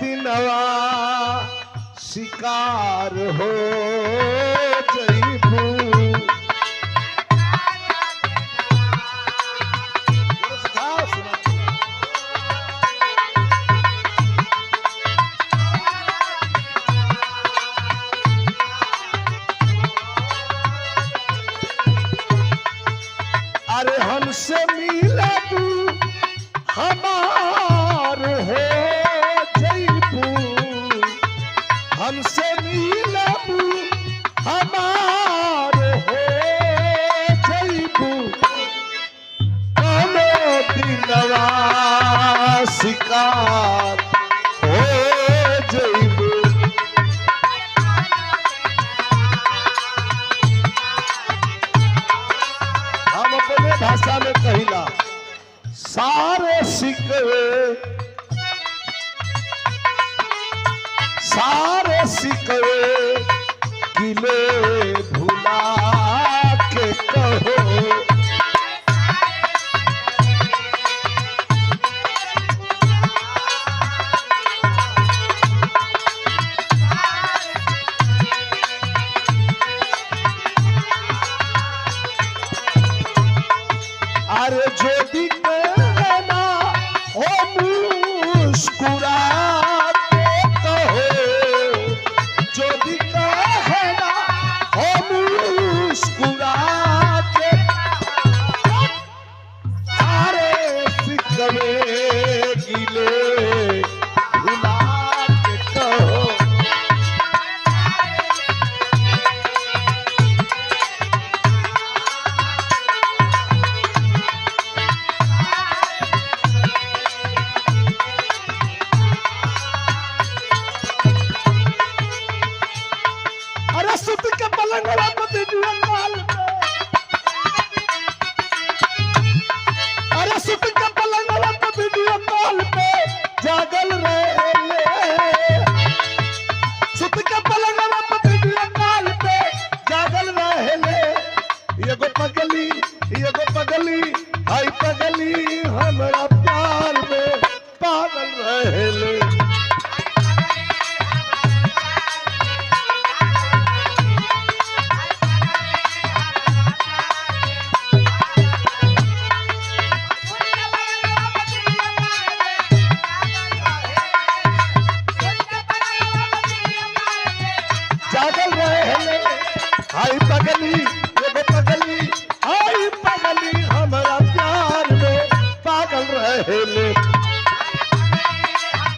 दिनवा शिकार हो जईबू। अरे हमसे मिला तू हमार हो जईबू, हमसे मिला तू हमार हो जईबू। कौनो दिनवा शिकार हो जईबू। हम अपने भाषा में कहिला सारे सिकवे गिले भुला के कहो। अरे जो भी कहना हो मुस्कुरा के कहो, जो भी कहना हो मुस्कुरा के। सारे सिकवे गिले भुला के कहो। सुत के पलंगवा पे वीडियो कॉल पे, अरे सुत के पलंगवा पे वीडियो कॉल पे जागल रहे। सुत के पलंगवा पे वीडियो कॉल पे जागल रहे। एगो पगली हाय पगली हमरा प्यार में पागल रहे।